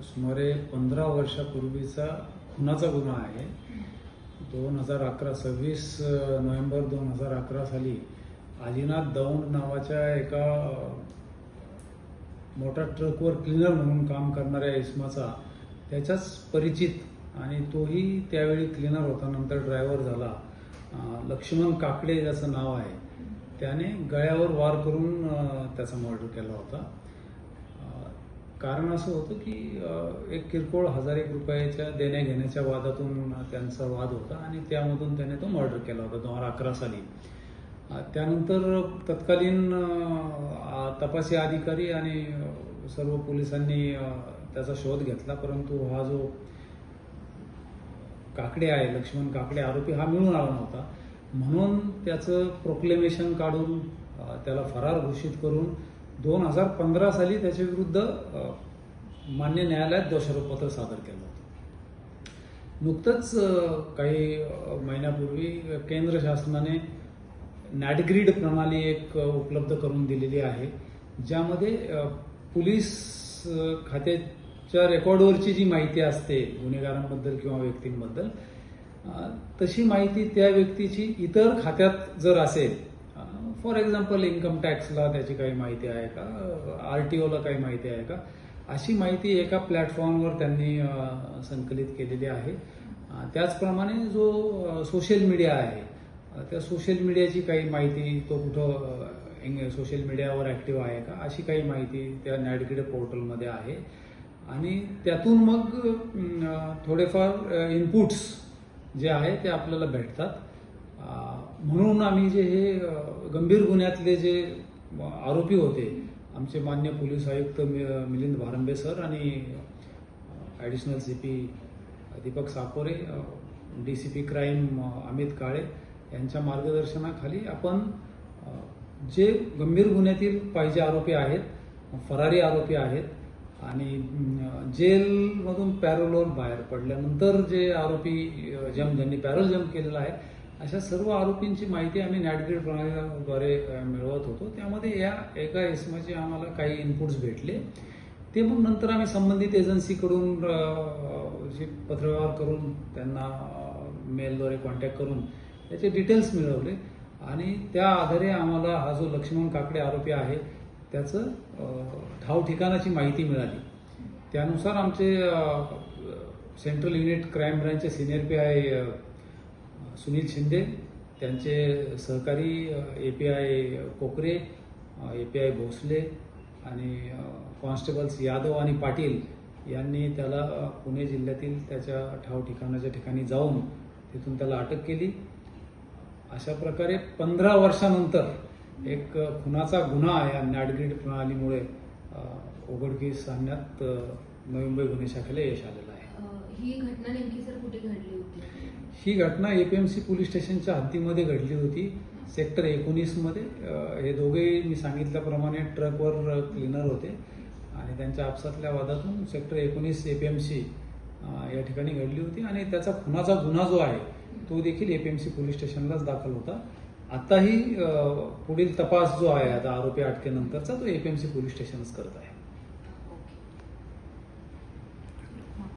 सुमारे 15 वर्षापूर्वीचा खुनाचा गुन्हा आहे. 26 नोव्हेंबर 2011 साली आदिनाथ दौंड नावाच्या एका मोठ्या ट्रकवर क्लीनर म्हणून काम करणाऱ्या इसमाचा त्याच्याच परिचित आणि तोही त्यावेळी क्लीनर होता, नंतर ड्रायव्हर झाला, लक्ष्मण काकडे ज्याचं नाव आहे, त्याने गळ्यावर वार करून त्याचा मर्डर केला होता. कारण असं होतं की एक किरकोळ 1000 रुपयाच्या देण्या घेण्याच्या वादातून त्यांचा वाद होता आणि त्यामधून त्याने तो मर्डर केला होता 2011 साली. त्यानंतर तत्कालीन तपासी अधिकारी आणि सर्व पोलिसांनी त्याचा शोध घेतला, परंतु हा जो काकडे आहे, लक्ष्मण काकडे आरोपी, हा मिळून आला नव्हता. म्हणून त्याचं प्रोक्लेमेशन काढून त्याला फरार घोषित करून 2015 साली त्याच्या विरुद्ध मान्य न्यायालयात दोषारोपपत्र सादर केलं होतं. नुकतंच काही महिन्यापूर्वी केंद्र शासनाने नॅटग्रीड प्रणाली एक उपलब्ध करून दिलेली आहे, ज्यामध्ये पोलीस खात्याच्या रेकॉर्डवरची जी माहिती असते गुन्हेगारांबद्दल किंवा व्यक्तींबद्दल, तशी माहिती त्या व्यक्तीची इतर खात्यात जर असेल, फॉर एक्झाम्पल इन्कम टॅक्सला त्याची काही माहिती आहे का, RTOला काही माहिती आहे का, अशी माहिती एका प्लॅटफॉर्मवर त्यांनी संकलित केलेली आहे. त्याचप्रमाणे जो सोशल मीडिया आहे, त्या सोशल मीडियाची काही माहिती, तो कुठं सोशल मीडियावर ॲक्टिव्ह आहे का, अशी काही माहिती त्या नॅटग्रीड पोर्टलमध्ये आहे. आणि त्यातून मग थोडेफार इनपुट्स जे आहे ते आपल्याला भेटतात. म्हणून आम्ही जे हे गंभीर गुन्ह्यातले जे आरोपी होते, आमचे मान्य पोलीस आयुक्त मिलिंद भारंबे सर आणि additional CP Deepak Sakore, DCP crime Amit Kale यांच्या मार्गदर्शनाखाली आपण जे गंभीर गुन्ह्यातील पाहिजे आरोपी आहेत, फरारी आरोपी आहेत आणि जेलमधून पॅरोलवर बाहेर पडल्यानंतर जे आरोपी ज्यांनी पॅरोल जम्प केलेला आहे, अशा सर्व आरोपींची माहिती आम्ही नॅटग्रीड प्रणालीद्वारे मिळवत होतो. त्यामध्ये या एका इसमाचे आम्हाला काही इनपुट्स भेटले. ते मग नंतर आम्ही संबंधित एजन्सीकडून पत्रव्यवहार करून त्यांना मेलद्वारे कॉन्टॅक्ट करून त्याचे डिटेल्स मिळवले आणि त्या आधारे आम्हाला हा जो लक्ष्मण काकडे आरोपी आहे त्याचं ठाव ठिकाणाची माहिती मिळाली. त्यानुसार आमचे सेंट्रल युनिट क्राईम ब्रँचचे सिनियर PI सुनील शिंदे, त्यांचे सहकारी API कोकरे, API भोसले आणि कॉन्स्टेबल्स यादव आणि पाटील यांनी त्याला पुणे जिल्ह्यातील त्याच्या ठाव ठिकाणाच्या ठिकाणी जाऊन तिथून त्याला अटक केली. अशा प्रकारे 15 वर्षानंतर एक खुनाचा गुन्हा या नॅटग्रीड प्रणालीमुळे उघडकीस आणण्यात नवी मुंबई गुन्हे शाखेला यश आलेलं आहे. ही घटना नेमकी सर कुठे घडली होती? ही घटना APMC पोलीस स्टेशनच्या हद्दीमध्ये घडली होती, सेक्टर 19 मध्ये. हे दोघेही मी सांगितल्याप्रमाणे ट्रकवर क्लीनर होते आणि त्यांच्या आपसातल्या वादातून सेक्टर 19 APMC या ठिकाणी घडली होती आणि त्याचा खुनाचा गुन्हा जो आहे तो देखील APMC पोलीस स्टेशनलाच दाखल होता. आताही पुढील तपास जो आहे आता आरोपी अटकेनंतरचा, तो APMC पोलीस स्टेशनच करत आहे.